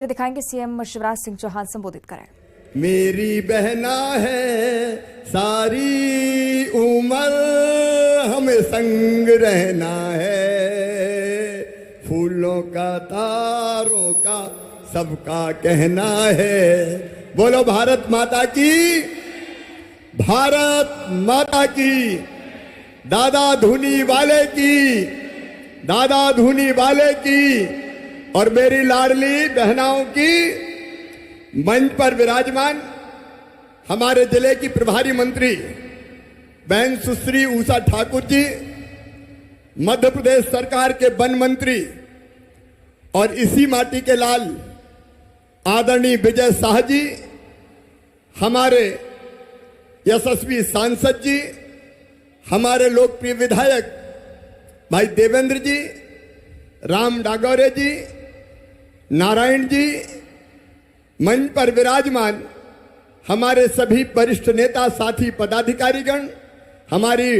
दिखाएंगे सीएम शिवराज सिंह चौहान संबोधित करें। मेरी बहना है सारी उम्र हमें संग रहना है, फूलों का तारों का सबका कहना है। बोलो भारत माता की, भारत माता की, दादा धुनी वाले की, दादा धुनी वाले की। और मेरी लाडली बहनाओं की मंच पर विराजमान हमारे जिले की प्रभारी मंत्री बहन सुश्री उषा ठाकुर जी, मध्य प्रदेश सरकार के वन मंत्री और इसी माटी के लाल आदरणीय विजय शाह जी, हमारे यशस्वी सांसद जी, हमारे लोकप्रिय विधायक भाई देवेंद्र जी, राम डागोरे जी, नारायण जी, मंच पर विराजमान हमारे सभी वरिष्ठ नेता साथी पदाधिकारीगण, हमारी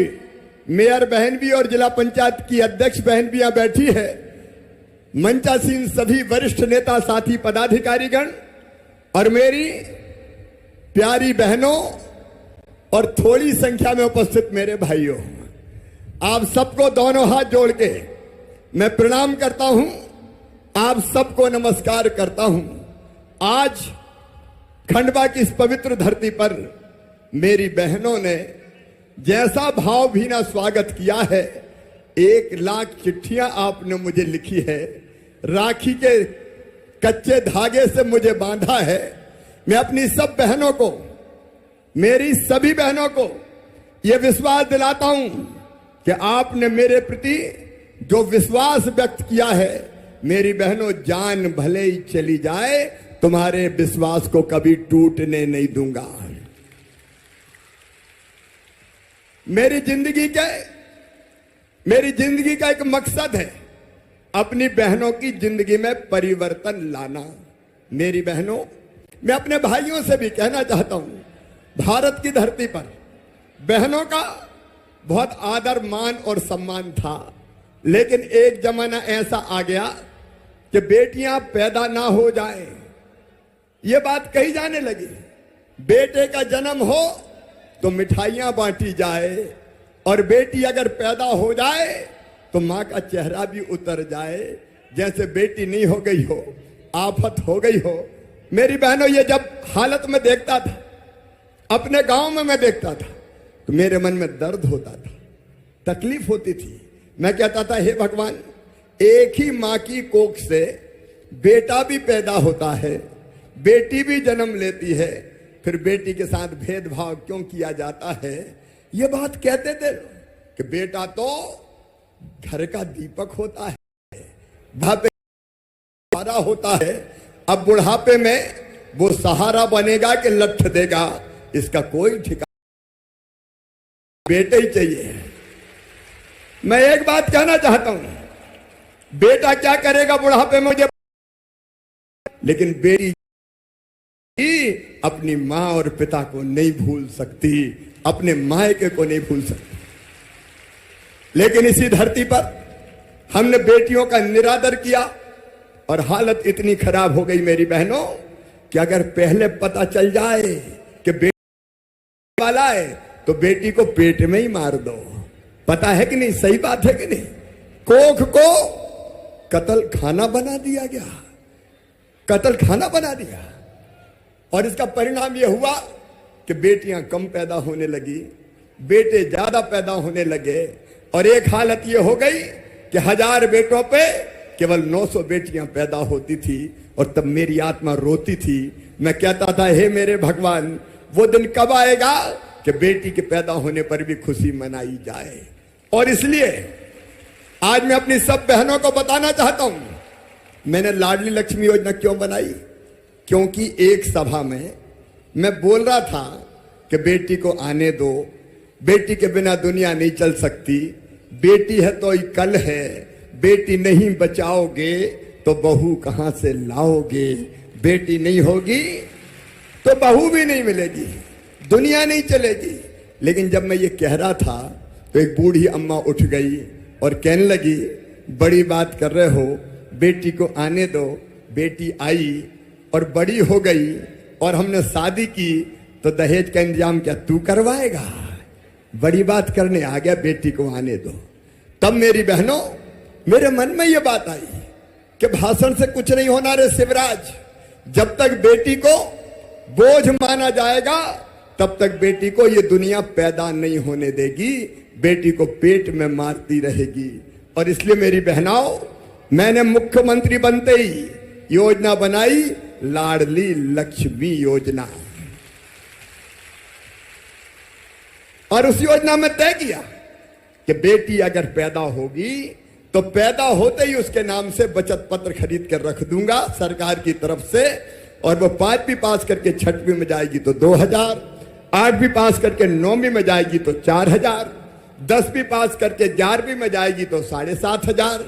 मेयर बहन भी और जिला पंचायत की अध्यक्ष बहन भी यहां बैठी है, मंचासीन सभी वरिष्ठ नेता साथी पदाधिकारीगण और मेरी प्यारी बहनों और थोड़ी संख्या में उपस्थित मेरे भाइयों, आप सबको दोनों हाथ जोड़ के मैं प्रणाम करता हूं, आप सबको नमस्कार करता हूं। आज खंडवा की इस पवित्र धरती पर मेरी बहनों ने जैसा भावभीना स्वागत किया है, 1 लाख चिट्ठियां आपने मुझे लिखी है, राखी के कच्चे धागे से मुझे बांधा है। मैं अपनी सब बहनों को, मेरी सभी बहनों को यह विश्वास दिलाता हूं कि आपने मेरे प्रति जो विश्वास व्यक्त किया है, मेरी बहनों, जान भले ही चली जाए तुम्हारे विश्वास को कभी टूटने नहीं दूंगा। मेरी जिंदगी का एक मकसद है अपनी बहनों की जिंदगी में परिवर्तन लाना। मेरी बहनों, मैं अपने भाइयों से भी कहना चाहता हूं, भारत की धरती पर बहनों का बहुत आदर मान और सम्मान था, लेकिन एक जमाना ऐसा आ गया कि बेटियां पैदा ना हो जाए, ये बात कही जाने लगी। बेटे का जन्म हो तो मिठाइयां बांटी जाए, और बेटी अगर पैदा हो जाए तो मां का चेहरा भी उतर जाए, जैसे बेटी नहीं हो गई हो, आफत हो गई हो। मेरी बहनों, ये जब हालत में देखता था, अपने गांव में मैं देखता था, तो मेरे मन में दर्द होता था, तकलीफ होती थी। मैं कहता था, हे भगवान, एक ही मां की कोख से बेटा भी पैदा होता है, बेटी भी जन्म लेती है, फिर बेटी के साथ भेदभाव क्यों किया जाता है? ये बात कहते थे कि बेटा तो घर का दीपक होता है, सहारा होता है। अब बुढ़ापे में वो सहारा बनेगा कि लठ देगा, इसका कोई ठिकाना, बेटे ही चाहिए। मैं एक बात कहना चाहता हूं, बेटा क्या करेगा बुढ़ापे में मुझे, लेकिन बेटी अपनी मां और पिता को नहीं भूल सकती, अपने मायके को नहीं भूल सकती। लेकिन इसी धरती पर हमने बेटियों का निरादर किया और हालत इतनी खराब हो गई मेरी बहनों कि अगर पहले पता चल जाए कि बेटी वाला है तो बेटी को पेट में ही मार दो। पता है कि नहीं? सही बात है कि नहीं? कोख को कत्ल खाना बना दिया गया, कत्ल खाना बना दिया, और इसका परिणाम यह हुआ कि बेटियां कम पैदा होने लगी, बेटे ज्यादा पैदा होने लगे, और एक हालत यह हो गई कि 1000 बेटों पे केवल 900 बेटियां पैदा होती थी, और तब मेरी आत्मा रोती थी। मैं कहता था, हे मेरे भगवान, वो दिन कब आएगा कि बेटी के पैदा होने पर भी खुशी मनाई जाए। और इसलिए आज मैं अपनी सब बहनों को बताना चाहता हूं, मैंने लाडली लक्ष्मी योजना क्यों बनाई? क्योंकि एक सभा में मैं बोल रहा था कि बेटी को आने दो, बेटी के बिना दुनिया नहीं चल सकती, बेटी है तो ही कल है, बेटी नहीं बचाओगे तो बहू कहां से लाओगे, बेटी नहीं होगी तो बहू भी नहीं मिलेगी, दुनिया नहीं चलेगी। लेकिन जब मैं ये कह रहा था तो एक बूढ़ी अम्मा उठ गई और कहने लगी, बड़ी बात कर रहे हो, बेटी को आने दो, बेटी आई और बड़ी हो गई और हमने शादी की तो दहेज का इंतजाम क्या तू करवाएगा? बड़ी बात करने आ गया, बेटी को आने दो। तब मेरी बहनों, मेरे मन में यह बात आई कि भाषण से कुछ नहीं होना रे शिवराज। जब तक बेटी को बोझ माना जाएगा तब तक बेटी को ये दुनिया पैदा नहीं होने देगी, बेटी को पेट में मारती रहेगी। और इसलिए मेरी बहनाओं, मैंने मुख्यमंत्री बनते ही योजना बनाई, लाडली लक्ष्मी योजना। और उस योजना में तय किया कि बेटी अगर पैदा होगी तो पैदा होते ही उसके नाम से बचत पत्र खरीद कर रख दूंगा सरकार की तरफ से। और वो 5वीं पास करके 6वीं में जाएगी तो 2000, 8वीं पास करके 9वीं में जाएगी तो 4000, 10वीं पास करके 11वीं में जाएगी तो 7500,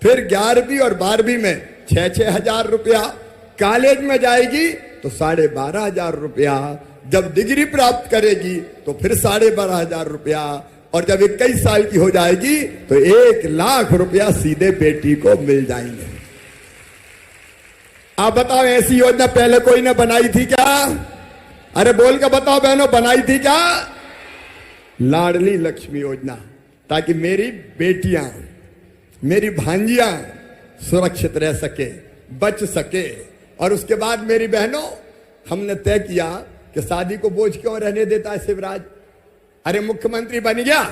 फिर 11वीं और 12वीं में 6,000 रुपया, कॉलेज में जाएगी तो 12,500 रुपया, जब डिग्री प्राप्त करेगी तो फिर 12,500 रुपया, और जब 21 साल की हो जाएगी तो 1,00,000 रुपया सीधे बेटी को मिल जाएंगे। आप बताओ, ऐसी योजना पहले कोई ने बनाई थी क्या? अरे बोल के बताओ बहनों, बनाई थी क्या? लाडली लक्ष्मी योजना, ताकि मेरी बेटियां, मेरी भांजियां सुरक्षित रह सके, बच सके। और उसके बाद मेरी बहनों, हमने तय किया कि शादी को बोझ क्यों रहने देता है शिवराज? अरे मुख्यमंत्री बन गया,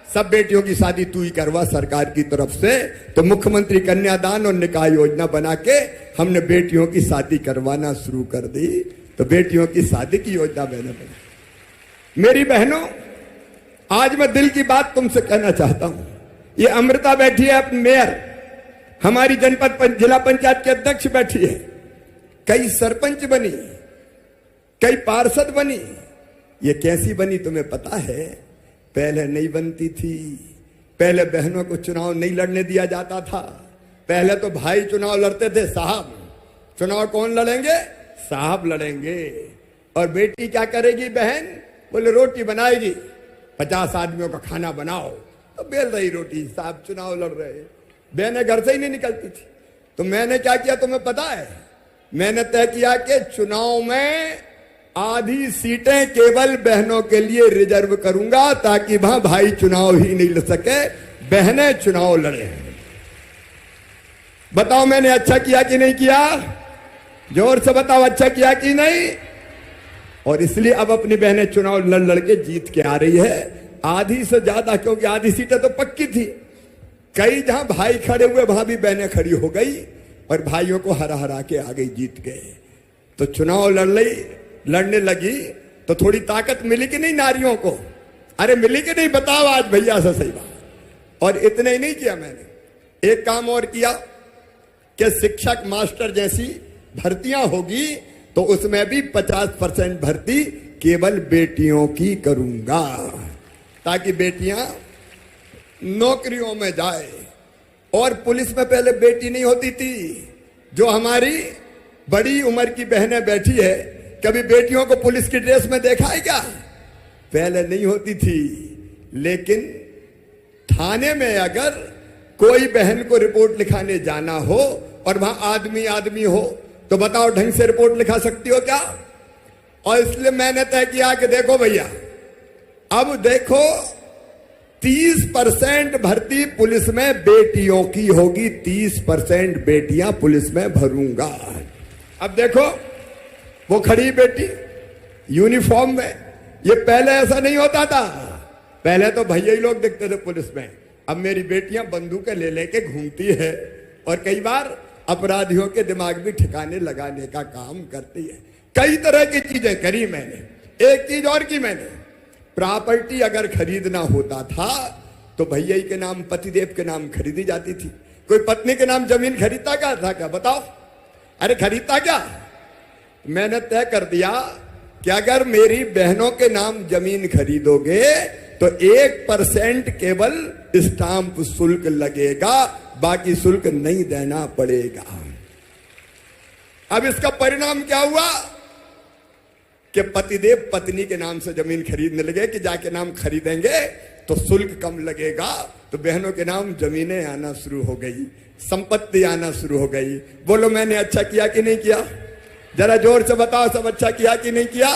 सब बेटियों की शादी तू ही करवा सरकार की तरफ से। तो मुख्यमंत्री कन्यादान और निकाह योजना बना के हमने बेटियों की शादी करवाना शुरू कर दी। तो बेटियों की शादी की योजना मैंने बनाई। मेरी बहनों, आज मैं दिल की बात तुमसे कहना चाहता हूं। ये अमृता बैठी है अपनी मेयर, हमारी जनपद जिला पंचायत के अध्यक्ष बैठी है, कई सरपंच बनी, कई पार्षद बनी। ये कैसी बनी तुम्हें पता है? पहले नहीं बनती थी। पहले बहनों को चुनाव नहीं लड़ने दिया जाता था। पहले तो भाई चुनाव लड़ते थे, साहब। चुनाव कौन लड़ेंगे? साहब लड़ेंगे। और बेटी क्या करेगी? बहन बोले रोटी बनाएगी, 50 आदमियों का खाना बनाओ, तो बेल रही रोटी, साहब चुनाव लड़ रहे। बहनें घर से ही नहीं निकलती थी। तो मैंने क्या किया तुम्हें पता है? मैंने तय किया कि चुनाव में आधी सीटें केवल बहनों के लिए रिजर्व करूंगा, ताकि वहां भाई चुनाव ही नहीं लड़ सके, बहनें चुनाव लड़े। बताओ मैंने अच्छा किया कि नहीं किया? जोर से बताओ, अच्छा किया कि नहीं? और इसलिए अब अपनी बहनें चुनाव लड़ लड़ के जीत के आ रही है, आधी से ज्यादा, क्योंकि आधी सीटें तो पक्की थी। कई जहां भाई खड़े हुए वहां भी बहनें खड़ी हो गई और भाइयों को हरा हरा के आ गई, जीत गए। तो चुनाव लड़ने लगी तो थोड़ी ताकत मिली कि नहीं नारियों को? अरे मिली कि नहीं? बताओ आज भैया से सही बात। और इतने ही नहीं किया मैंने, एक काम और किया कि शिक्षक मास्टर जैसी भर्तियां होगी तो उसमें भी 50% भर्ती केवल बेटियों की करूंगा, ताकि बेटियां नौकरियों में जाए। और पुलिस में पहले बेटी नहीं होती थी। जो हमारी बड़ी उम्र की बहनें बैठी है, कभी बेटियों को पुलिस की ड्रेस में देखा है क्या? पहले नहीं होती थी। लेकिन थाने में अगर कोई बहन को रिपोर्ट लिखाने जाना हो और वहां आदमी हो, तो बताओ ढंग से रिपोर्ट लिखा सकती हो क्या? और इसलिए मैंने तय किया कि देखो भैया, अब देखो 30% भर्ती पुलिस में बेटियों की होगी, 30% बेटियां पुलिस में भरूंगा। अब देखो वो खड़ी बेटी यूनिफॉर्म में, ये पहले ऐसा नहीं होता था। पहले तो भैया ही लोग दिखते थे पुलिस में। अब मेरी बेटियां बंदूकें ले लेके घूमती है और कई बार अपराधियों के दिमाग भी ठिकाने लगाने का काम करती है। कई तरह की चीजें करी मैंने। एक चीज और की मैंने, प्रॉपर्टी अगर खरीदना होता था तो भैया के नाम, पतिदेव के नाम खरीदी जाती थी। कोई पत्नी के नाम जमीन खरीदता क्या था? क्या बताओ? अरे खरीदता क्या? मैंने तय कर दिया कि अगर मेरी बहनों के नाम जमीन खरीदोगे तो 1% केवल स्टाम्प शुल्क लगेगा, बाकी शुल्क नहीं देना पड़ेगा। अब इसका परिणाम क्या हुआ कि पतिदेव पत्नी के नाम से जमीन खरीदने लगे कि जाके नाम खरीदेंगे तो शुल्क कम लगेगा। तो बहनों के नाम जमीनें आना शुरू हो गई, संपत्ति आना शुरू हो गई। बोलो मैंने अच्छा किया कि नहीं किया? जरा जोर से बताओ, सब अच्छा किया कि नहीं किया?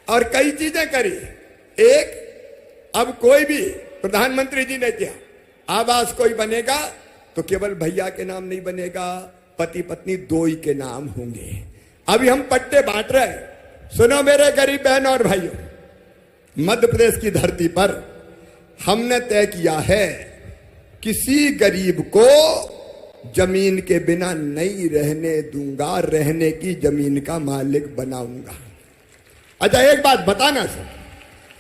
और कई चीजें करी। एक, अब कोई भी प्रधानमंत्री जी ने किया, आवास कोई बनेगा तो केवल भैया के नाम नहीं बनेगा, पति पत्नी दो ही के नाम होंगे। अभी हम पट्टे बांट रहे हैं। सुनो मेरे गरीब बहनों और भाइयों, मध्य प्रदेश की धरती पर हमने तय किया है किसी गरीब को जमीन के बिना नहीं रहने दूंगा, रहने की जमीन का मालिक बनाऊंगा। अच्छा एक बात बताना सर,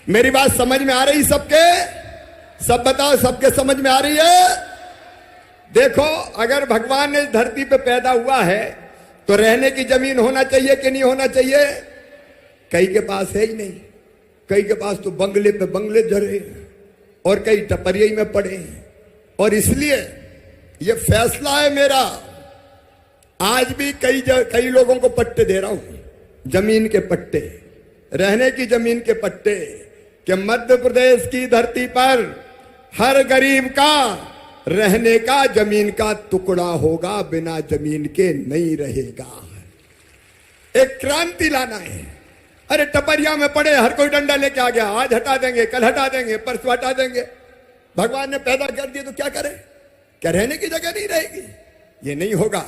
मेरी बात समझ में आ रही सबके? सब बताओ, सबके समझ में आ रही है? देखो, अगर भगवान ने इस धरती पे पैदा हुआ है तो रहने की जमीन होना चाहिए कि नहीं होना चाहिए? कई के पास है ही नहीं, कई के पास तो बंगले पे बंगले जरे और कई टपरिया में पड़े। और इसलिए ये फैसला है मेरा, आज भी कई लोगों को पट्टे दे रहा हूं, जमीन के पट्टे, रहने की जमीन के पट्टे, कि मध्य प्रदेश की धरती पर हर गरीब का रहने का जमीन का टुकड़ा होगा, बिना जमीन के नहीं रहेगा। एक क्रांति लाना है। अरे टपरिया में पड़े हर कोई डंडा लेके आ गया, आज हटा देंगे, कल हटा देंगे, परसों हटा देंगे। भगवान ने पैदा कर दिया तो क्या करे? क्या रहने की जगह नहीं रहेगी? ये नहीं होगा।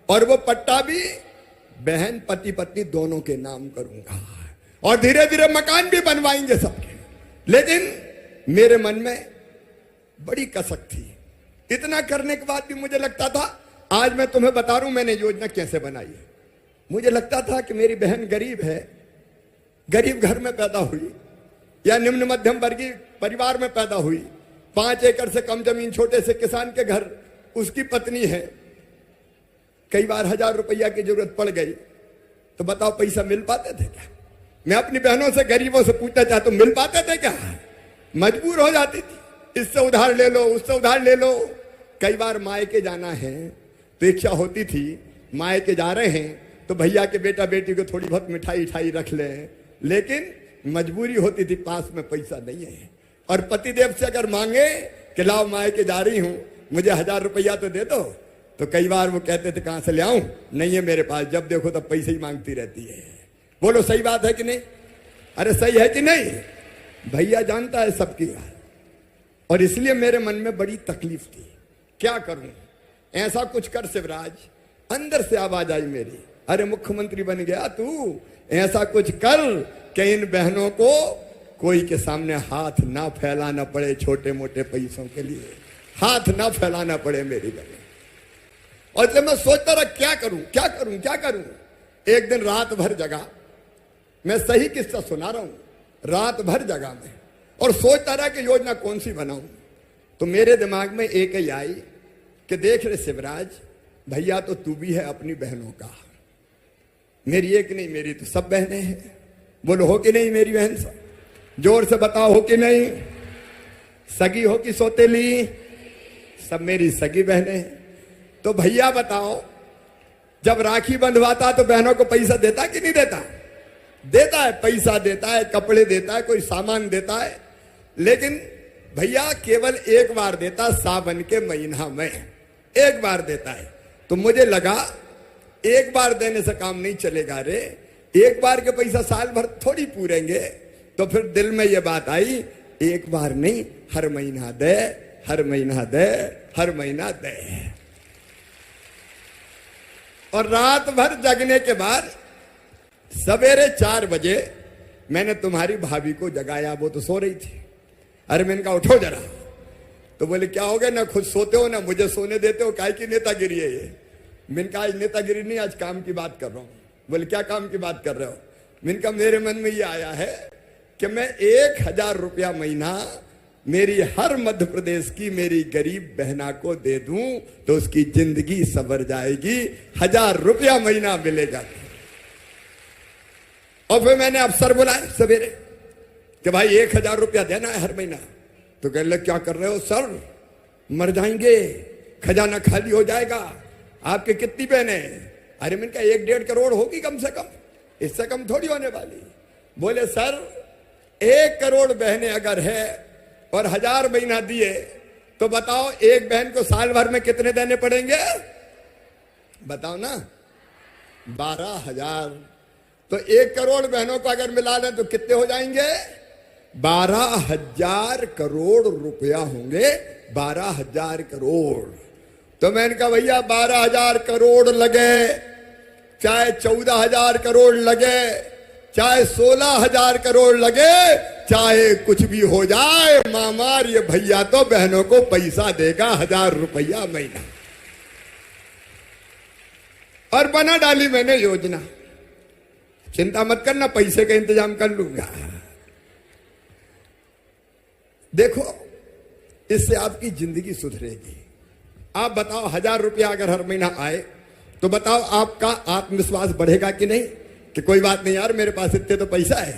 और वो पट्टा भी बहन पति पत्नी दोनों के नाम करूंगा, और धीरे धीरे मकान भी बनवाएंगे सबके। लेकिन मेरे मन में बड़ी कसक थी। इतना करने के बाद भी मुझे लगता था, आज मैं तुम्हें बता रहा हूं मैंने योजना कैसे बनाई है। मुझे लगता था कि मेरी बहन गरीब है, गरीब घर में पैदा हुई या निम्न मध्यम वर्गीय परिवार में पैदा हुई, 5 एकड़ से कम जमीन, छोटे से किसान के घर, उसकी पत्नी है, कई बार 1000 रुपया की जरूरत पड़ गई तो बताओ पैसा मिल पाते थे क्या? मैं अपनी बहनों से, गरीबों से पूछना चाहता हूं, मिल पाते थे क्या? मजबूर हो जाती थी, इससे उधार ले लो, उससे उधार ले लो। कई बार मायके जाना है तो इच्छा होती थी, मायके जा रहे हैं तो भैया के बेटा बेटी को थोड़ी बहुत मिठाई रख ले, लेकिन मजबूरी होती थी, पास में पैसा नहीं है। और पतिदेव से अगर मांगे कि लाओ मायके जा रही हूं, मुझे 1000 रुपया तो दे दो, तो कई बार वो कहते थे कहां से ले आऊं, नहीं है मेरे पास, जब देखो तब पैसे ही मांगती रहती है। बोलो सही बात है कि नहीं? अरे सही है कि नहीं? भैया जानता है सबकी बात। और इसलिए मेरे मन में बड़ी तकलीफ थी, क्या करूं? ऐसा कुछ कर शिवराज। अंदर से आवाज आई मेरी, अरे मुख्यमंत्री बन गया तू, ऐसा कुछ कर कि इन बहनों को कोई के सामने हाथ ना फैलाना पड़े, छोटे मोटे पैसों के लिए हाथ ना फैलाना पड़े मेरी बहन। और जब मैं सोचता रहा क्या करूं क्या करूं क्या करूं, एक दिन रात भर जगा, मैं सही किस्सा सुना रहा हूं, रात भर जगा मैं और सोचता रहा कि योजना कौन सी बनाऊं। तो मेरे दिमाग में एक ही आई कि देख रे शिवराज, भैया तो तू भी है अपनी बहनों का, मेरी एक नहीं, मेरी तो सब बहनें हैं। बोलो हो कि नहीं मेरी बहन? सब जोर से बताओ, हो कि नहीं? सगी हो कि सौतेली? सब मेरी सगी बहनें हैं। तो भैया बताओ, जब राखी बंधवाता तो बहनों को पैसा देता कि नहीं देता? देता है, पैसा देता है, कपड़े देता है, कोई सामान देता है। लेकिन भैया केवल एक बार देता, सावन के महीना में एक बार देता है। तो मुझे लगा एक बार देने से काम नहीं चलेगा रे, एक बार के पैसा साल भर थोड़ी पूरेंगे। तो फिर दिल में ये बात आई, एक बार नहीं, हर महीना दे, हर महीना दे, हर महीना दे। और रात भर जगने के बाद सवेरे 4 बजे मैंने तुम्हारी भाभी को जगाया, वो तो सो रही थी। अरे मैंने कहा उठो जरा। तो बोले क्या हो गया, ना खुद सोते हो ना मुझे सोने देते हो, काय की नेतागिरी है ये? मैंने कहा आज नेतागिरी नहीं, आज काम की बात कर रहा हूं। बोले क्या काम की बात कर रहे हो? मैंने कहा मेरे मन में ये आया है कि मैं 1000 रुपया महीना मेरी हर मध्य प्रदेश की मेरी गरीब बहना को दे दूं तो उसकी जिंदगी संवर जाएगी, 1000 रुपया महीना मिलेगा। और फिर मैंने अफसर बुलाए सवेरे कि भाई 1000 रुपया देना है हर महीना। तो कहने लगे क्या कर रहे हो सर, मर जाएंगे, खजाना खाली हो जाएगा, आपके कितनी बहनें? अरे मैंने कहा 1-1.5 करोड़ होगी कम से कम, इससे कम थोड़ी होने वाली। बोले सर 1 करोड़ बहनें अगर है और 1000 महीना दिए तो बताओ एक बहन को साल भर में कितने देने पड़ेंगे? बताओ ना, 12,000। तो 1 करोड़ बहनों को अगर मिला लें तो कितने हो जाएंगे? 12,000 करोड़ रुपया होंगे। 12,000 करोड़। तो मैंने कहा भैया 12,000 करोड़ लगे, चाहे 14,000 करोड़ लगे, चाहे 16,000 करोड़ लगे, चाहे कुछ भी हो जाए, मामार ये भैया तो बहनों को पैसा देगा 1000 रुपया महीना। और बना डाली मैंने योजना। चिंता मत करना, पैसे का इंतजाम कर लूंगा। देखो, इससे आपकी जिंदगी सुधरेगी। आप बताओ 1000 रुपया अगर हर महीना आए तो बताओ आपका आत्मविश्वास बढ़ेगा कि नहीं? कि कोई बात नहीं यार, मेरे पास इतने तो पैसा है।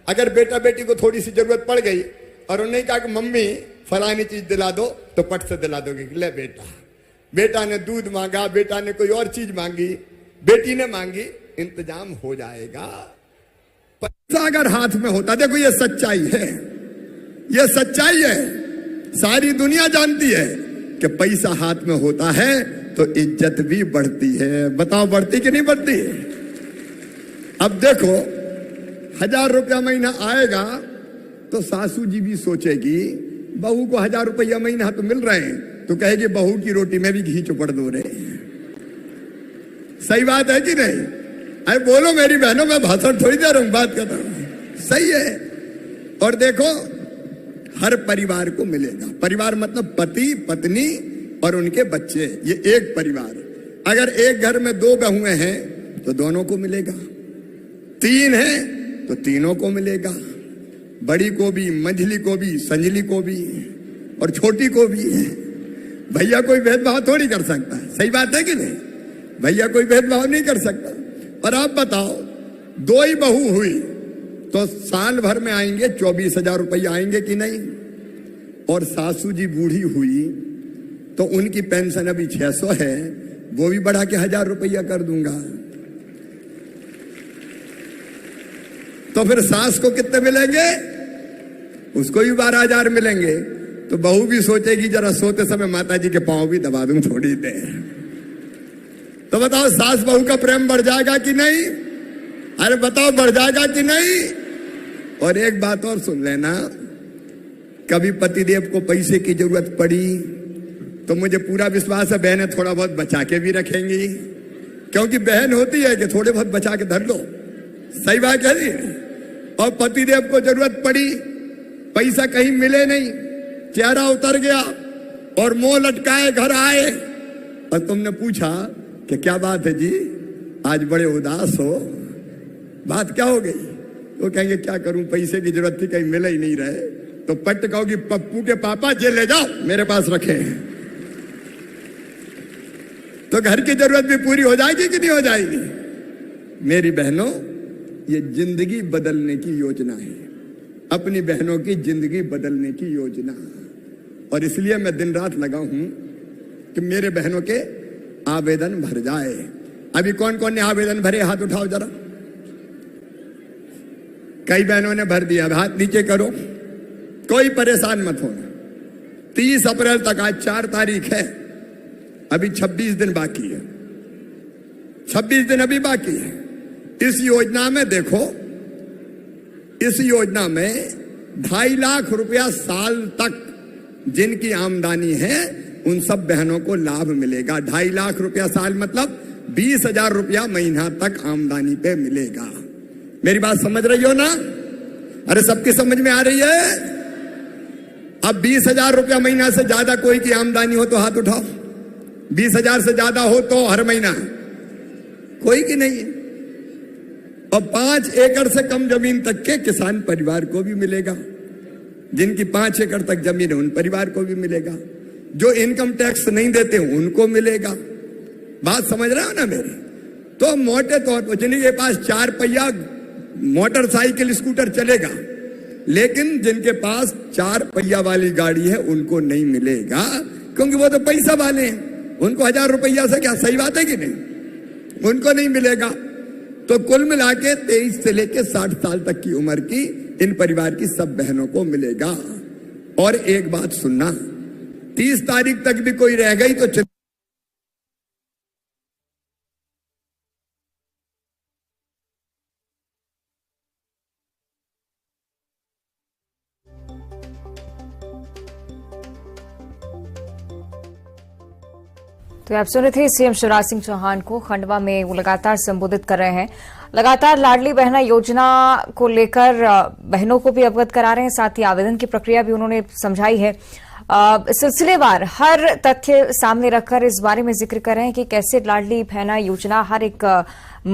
अगर बेटा बेटी को थोड़ी सी जरूरत पड़ गई और उन्होंने कहा कि मम्मी फलानी चीज दिला दो, तो पट से दिला दोगे कि ले बेटा। बेटा ने दूध मांगा, बेटा ने कोई और चीज मांगी, बेटी ने मांगी, इंतजाम हो जाएगा। पैसा अगर हाथ में होता, देखो ये सच्चाई है, ये सच्चाई है, सारी दुनिया जानती है कि पैसा हाथ में होता है तो इज्जत भी बढ़ती है। बताओ बढ़ती कि नहीं बढ़ती? अब देखो 1000 रुपया महीना आएगा तो सासू जी भी सोचेगी, बहू को 1000 रुपया महीना तो मिल रहे हैं, तो कहेगी बहू की रोटी में भी घी चुपड़ दो रे। सही बात है कि नहीं? अरे बोलो मेरी बहनों, मैं भाषण थोड़ी दे रहा हूं, बात कर रहा हूं। सही है। और देखो हर परिवार को मिलेगा। परिवार मतलब पति पत्नी और उनके बच्चे, ये एक परिवार। अगर एक घर में 2 बहुएं हैं तो दोनों को मिलेगा, 3 हैं तो तीनों को मिलेगा, बड़ी को भी, मंझली को भी, संजली को भी और छोटी को भी। भैया कोई भेदभाव थोड़ी कर सकता है। सही बात है कि नहीं? भैया कोई भेदभाव नहीं कर सकता। और आप बताओ 2 ही बहू हुई तो साल भर में आएंगे 24,000 रुपया आएंगे कि नहीं? और सासू जी बूढ़ी हुई तो उनकी पेंशन अभी 600 है, वो भी बढ़ा के 1000 रुपया कर दूंगा। तो फिर सास को कितने मिलेंगे? उसको भी 12,000 मिलेंगे। तो बहू भी सोचेगी जरा सोते समय माता जी के पांव भी दबा दूं थोड़ी देर। तो बताओ सास बहू का प्रेम बढ़ जाएगा कि नहीं? अरे बताओ बढ़ जाएगा कि नहीं? और एक बात और सुन लेना, कभी पतिदेव को पैसे की जरूरत पड़ी तो मुझे पूरा विश्वास है बहनें थोड़ा बहुत बचा के भी रखेंगी, क्योंकि बहन होती है कि थोड़े बहुत बचा के धर लो। सही बात है जी? और पतिदेव को जरूरत पड़ी, पैसा कहीं मिले नहीं, चेहरा उतर गया और मुंह लटकाए घर आए और तुमने पूछा कि क्या बात है जी, आज बड़े उदास हो, बात क्या हो गई? वो कहेंगे क्या करूं, पैसे की जरूरत थी, कहीं मिल ही नहीं रहे। तो पट कहोगी पप्पू के पापा जेल ले जाओ, मेरे पास रखे हैं। तो घर की जरूरत भी पूरी हो जाएगी कि नहीं हो जाएगी? मेरी बहनों, ये जिंदगी बदलने की योजना है, अपनी बहनों की जिंदगी बदलने की योजना। और इसलिए मैं दिन रात लगा हूं कि मेरे बहनों के आवेदन भर जाए। अभी कौन कौन ने आवेदन भरे, हाथ उठाओ जरा। कई बहनों ने भर दिया, हाथ नीचे करो। कोई परेशान मत होना। 30 अप्रैल तक, आज 4 तारीख है, अभी 26 दिन बाकी है। 26 दिन अभी बाकी है। इस योजना में देखो, इस योजना में 2.5 लाख रुपया साल तक जिनकी आमदनी है उन सब बहनों को लाभ मिलेगा। 2.5 लाख रुपया साल मतलब 20,000 रुपया महीना तक आमदनी पे मिलेगा। मेरी बात समझ रही हो ना? अरे सबकी समझ में आ रही है? अब 20,000 रुपया महीना से ज्यादा कोई की आमदनी हो तो हाथ उठाओ। 20,000 से ज्यादा हो तो हर महीना, कोई की नहीं है। और 5 एकड़ से कम जमीन तक के किसान परिवार को भी मिलेगा। जिनकी 5 एकड़ तक जमीन है उन परिवार को भी मिलेगा। जो इनकम टैक्स नहीं देते उनको मिलेगा। बात समझ रहे हो ना मेरी? तो मोटे तौर पर जिनके पास 4 पहिया मोटरसाइकिल स्कूटर चलेगा, लेकिन जिनके पास 4 पहिया वाली गाड़ी है उनको नहीं मिलेगा, क्योंकि वो तो पैसा वाले हैं। उनको 1000 रुपया से क्या, सही बात है कि नहीं? उनको नहीं मिलेगा। तो कुल मिला के 23 से लेके 60 साल तक की उम्र की इन परिवार की सब बहनों को मिलेगा। और एक बात सुनना, 30 तारीख तक भी कोई रह गई तो तो आप सुन रहे थे सीएम शिवराज सिंह चौहान को। खंडवा में वो लगातार संबोधित कर रहे हैं, लगातार लाडली बहना योजना को लेकर बहनों को भी अवगत करा रहे हैं, साथ ही आवेदन की प्रक्रिया भी उन्होंने समझाई है। सिलसिलेवार हर तथ्य सामने रखकर इस बारे में जिक्र कर रहे हैं कि कैसे लाडली बहना योजना हर एक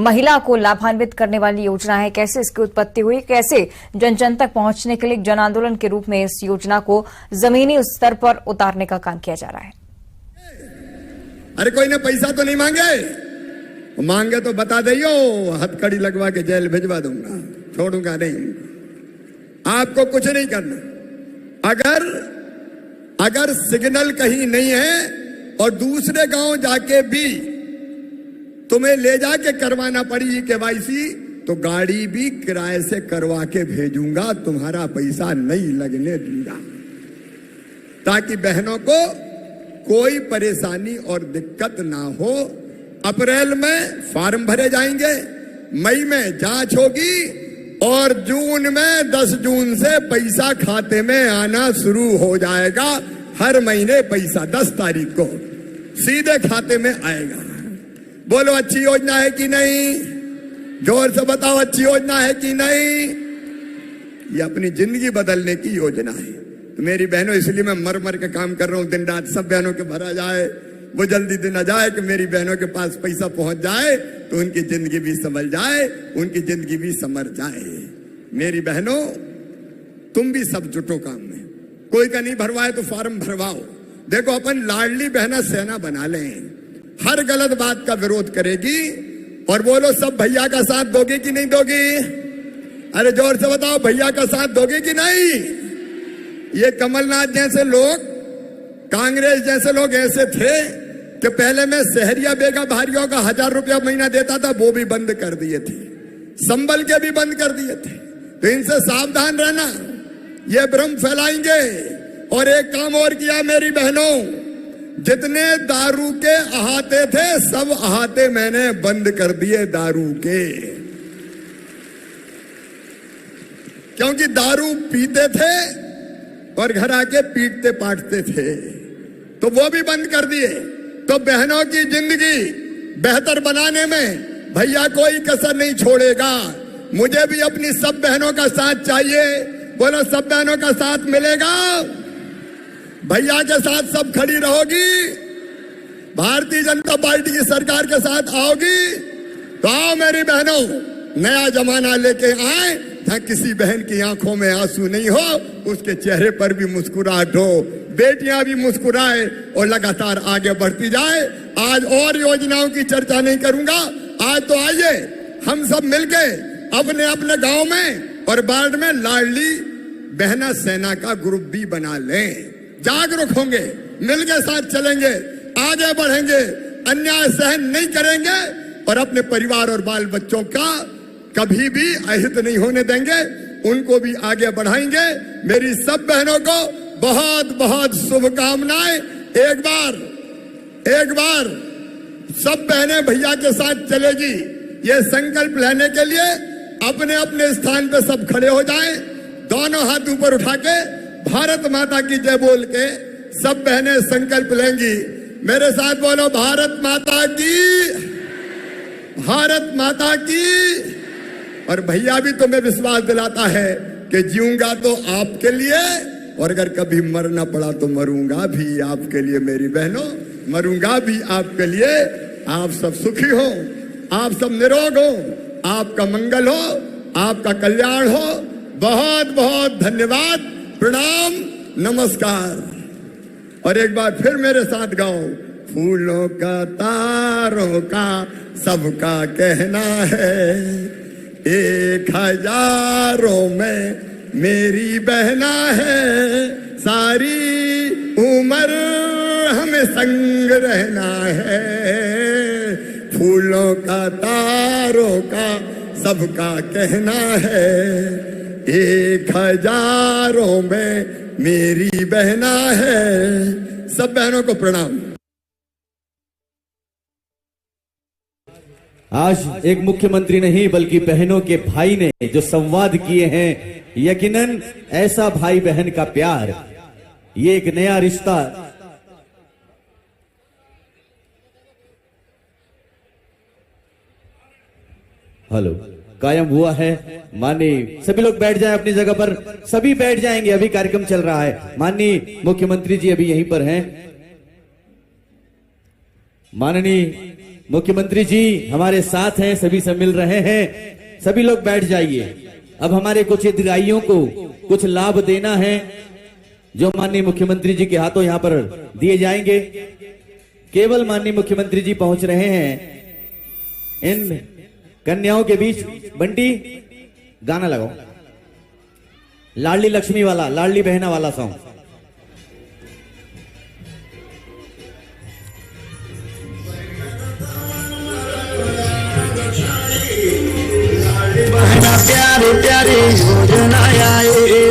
महिला को लाभान्वित करने वाली योजना है, कैसे इसकी उत्पत्ति हुई, कैसे जन जन तक पहुंचने के लिए जन आंदोलन के रूप में इस योजना को जमीनी स्तर पर उतारने का काम किया जा रहा है। अरे कोई ने पैसा तो नहीं मांगे, मांगे तो बता दियो, हथकड़ी लगवा के जेल भिजवा दूंगा, छोड़ूंगा नहीं। आपको कुछ नहीं करना। अगर सिग्नल कहीं नहीं है और दूसरे गांव जाके भी तुम्हें ले जाके करवाना पड़ी केवाईसी, तो गाड़ी भी किराए से करवा के भेजूंगा, तुम्हारा पैसा नहीं लगने दूंगा, ताकि बहनों को कोई परेशानी और दिक्कत ना हो। अप्रैल में फॉर्म भरे जाएंगे, मई में जांच होगी और जून में 10 जून से पैसा खाते में आना शुरू हो जाएगा। हर महीने पैसा 10 तारीख को सीधे खाते में आएगा। बोलो अच्छी योजना है कि नहीं? जोर से बताओ, अच्छी योजना है कि नहीं? ये अपनी जिंदगी बदलने की योजना है। तो मेरी बहनों, इसलिए मैं मर मर के काम कर रहा हूं दिन रात, सब बहनों के भरा जाए, वो जल्दी दिन आ जाए कि मेरी बहनों के पास पैसा पहुंच जाए तो उनकी जिंदगी भी संभल जाए, उनकी जिंदगी भी संवर जाए। मेरी बहनों, तुम भी सब जुटो काम में। कोई का नहीं भरवाए तो फॉर्म भरवाओ। देखो, अपन लाडली बहना सेना बना लें, हर गलत बात का विरोध करेगी। और बोलो, सब भैया का साथ दोगे कि नहीं दोगी? अरे जोर से बताओ, भैया का साथ दोगे कि नहीं? ये कमलनाथ जैसे लोग, कांग्रेस जैसे लोग ऐसे थे कि पहले मैं शहरिया बेगा भारियों का 1000 रुपया महीना देता था, वो भी बंद कर दिए थे, संबल के भी बंद कर दिए थे। तो इनसे सावधान रहना, ये भ्रम फैलाएंगे। और एक काम और किया मेरी बहनों, जितने दारू के अहाते थे सब अहाते मैंने बंद कर दिए दारू के, क्योंकि दारू पीते थे और घर आके पीटते पाटते थे, तो वो भी बंद कर दिए। तो बहनों की जिंदगी बेहतर बनाने में भैया कोई कसर नहीं छोड़ेगा। मुझे भी अपनी सब बहनों का साथ चाहिए। बोलो, सब बहनों का साथ मिलेगा? भैया के साथ सब खड़ी रहोगी? भारतीय जनता पार्टी की सरकार के साथ आओगी? तो आओ मेरी बहनों, नया जमाना लेके आए, जहां किसी बहन की आंखों में आंसू नहीं हो, उसके चेहरे पर भी मुस्कुराहट हो, बेटियां भी मुस्कुराए और लगातार आगे बढ़ती जाए। आज और योजनाओं की चर्चा नहीं करूंगा। आज तो आइए हम सब मिलके अपने अपने गांव में और वार्ड में लाडली बहना सेना का ग्रुप भी बना लें। जागरूक होंगे, मिलके साथ चलेंगे, आगे बढ़ेंगे, अन्याय सहन नहीं करेंगे और अपने परिवार और बाल बच्चों का कभी भी अहित नहीं होने देंगे, उनको भी आगे बढ़ाएंगे। मेरी सब बहनों को बहुत बहुत शुभकामनाएं। एक बार सब बहनें भैया के साथ चलेगी, ये संकल्प लेने के लिए अपने अपने स्थान पे सब खड़े हो जाएं, दोनों हाथ ऊपर उठा के भारत माता की जय बोल के सब बहनें संकल्प लेंगी। मेरे साथ बोलो, भारत माता की, भारत माता की। और भैया भी तुम्हें विश्वास दिलाता है कि जीऊंगा तो आपके लिए, और अगर कभी मरना पड़ा तो मरूंगा भी आपके लिए। मेरी बहनों, मरूंगा भी आपके लिए। आप सब सुखी हो, आप सब निरोग हो, आपका मंगल हो, आपका कल्याण हो। बहुत बहुत धन्यवाद, प्रणाम, नमस्कार। और एक बार फिर मेरे साथ गाओ, फूलों का तारों का सबका कहना है, 1000 में मेरी बहना है, सारी उम्र हमें संग रहना है। फूलों का तारों का सबका कहना है, 1000 में मेरी बहना है। सब बहनों को प्रणाम। आज एक मुख्यमंत्री नहीं बल्कि बहनों के भाई ने जो संवाद किए हैं, यकीनन ऐसा भाई बहन का प्यार, ये एक नया रिश्ता हेलो कायम हुआ है। माननीय सभी लोग बैठ जाएं अपनी जगह पर, सभी बैठ जाएंगे, अभी कार्यक्रम चल रहा है। माननीय मुख्यमंत्री जी अभी यहीं पर हैं। माननीय मुख्यमंत्री जी हमारे साथ हैं, सभी से मिल रहे हैं। सभी लोग बैठ जाइए। अब हमारे कुछ हितग्राहियों को कुछ लाभ देना है जो माननीय मुख्यमंत्री जी के हाथों यहां पर दिए जाएंगे। केवल माननीय मुख्यमंत्री जी पहुंच रहे हैं। इन कन्याओं के बीच बंटी गाना लगाओ, लाडली लक्ष्मी वाला, लाडली बहना वाला सॉन्ग। प्यारे प्यारे योजना आए।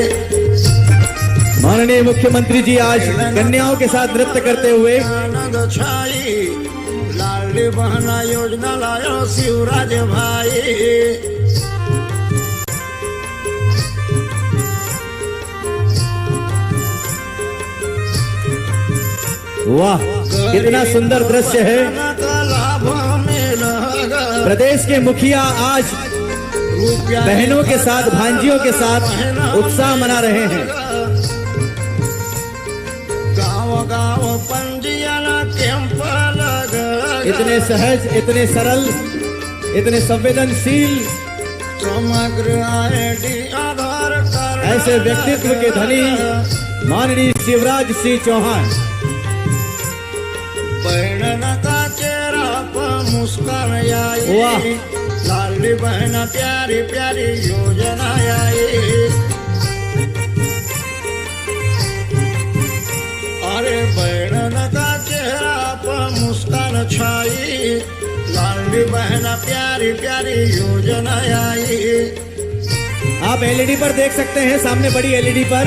माननीय मुख्यमंत्री जी आज कन्याओं के साथ नृत्य करते हुए आनंद छाई, लाडली बहना योजना लायो शिवराज भाई। वाह कितना सुंदर दृश्य है। लाभ मिलेगा, प्रदेश के मुखिया आज बहनों के साथ, भांजियों के साथ उत्साह मना रहे हैं। गाँव गाँव पंजीयन कैंप लगा, इतने सहज, इतने सरल, इतने संवेदनशील, समग्र ID आधार कार्ड, ऐसे व्यक्तित्व के धनी माननीय शिवराज सिंह चौहान। बहन का चेहरा पर मुस्कान आई, वाह। लाडली बहना प्यारी प्यारी योजना आई। अरे बहन का चेहरा पर मुस्कान छाई, लाडली बहना प्यारी प्यारी योजना आई। आप LED पर देख सकते हैं, सामने बड़ी LED पर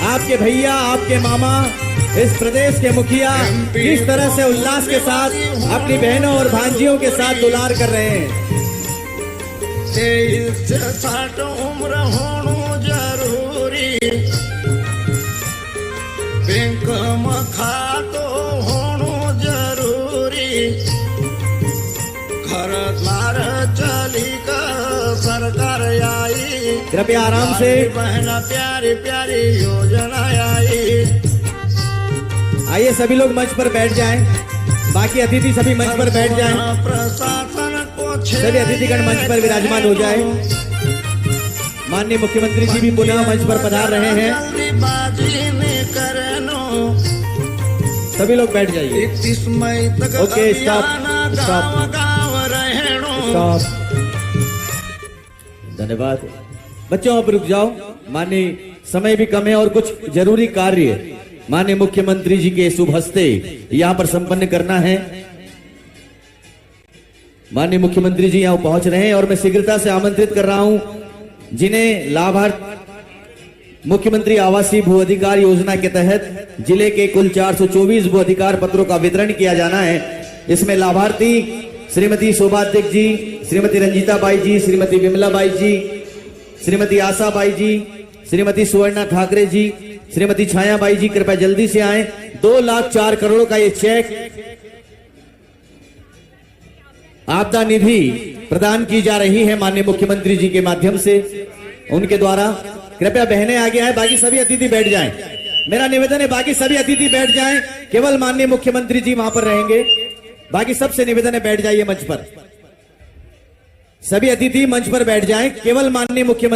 आपके भैया, आपके मामा, इस प्रदेश के मुखिया किस तरह से उल्लास के साथ अपनी बहनों और भांजियों के साथ दुलार कर रहे हैं। 23 से 60 उम्र होना जरूरी, बैंक में खातो होना जरूरी, घर द्वार चली का सरकार आई। कृपया आराम से, बहना प्यारी प्यारी योजना आई। आइए सभी लोग मंच पर बैठ जाएं, बाकी अतिथि सभी मंच पर बैठ जाएं, प्रशासन को सभी अतिथिगण मंच पर विराजमान हो जाएं। माननीय मुख्यमंत्री जी भी पुनः मंच पर पधार रहे हैं। जल्दीबाजी में करनो, सभी लोग बैठ जाइए। 31 मई तक ओके, स्टॉप, गाँव गाँव रहनो। स्टॉप। धन्यवाद। बच्चों अब रुक जाओ, माननीय समय भी कम है और कुछ जरूरी कार्य माननीय मुख्यमंत्री जी के शुभ हस्ते यहां पर संपन्न करना है। माननीय मुख्यमंत्री जी यहां पहुंच रहे हैं और मैं शीघ्रता से आमंत्रित कर रहा हूं जिन्हें लाभार्थी मुख्यमंत्री आवासीय भू अधिकार योजना के तहत जिले के कुल 424 भू अधिकार पत्रों का वितरण किया जाना है। इसमें लाभार्थी श्रीमती शोभा अध्यक्ष जी, श्रीमती रंजीता बाई जी, श्रीमती विमला बाई जी, श्रीमती आशा बाई जी, श्रीमती सुवर्णा ठाकरे जी, श्रीमती छाया बाई जी कृपया जल्दी से आए। 2,04 करोड़ का ये चेक आपदा निधि प्रदान की जा रही है माननीय मुख्यमंत्री जी के माध्यम से, उनके द्वारा। कृपया बहनें आगे आए, बाकी सभी अतिथि बैठ जाएं। मेरा निवेदन है बाकी सभी अतिथि बैठ जाएं, केवल माननीय मुख्यमंत्री जी वहां पर रहेंगे। बाकी सबसे निवेदन है बैठ जाइए मंच पर, सभी अतिथि मंच पर बैठ जाएं, केवल माननीय मुख्यमंत्री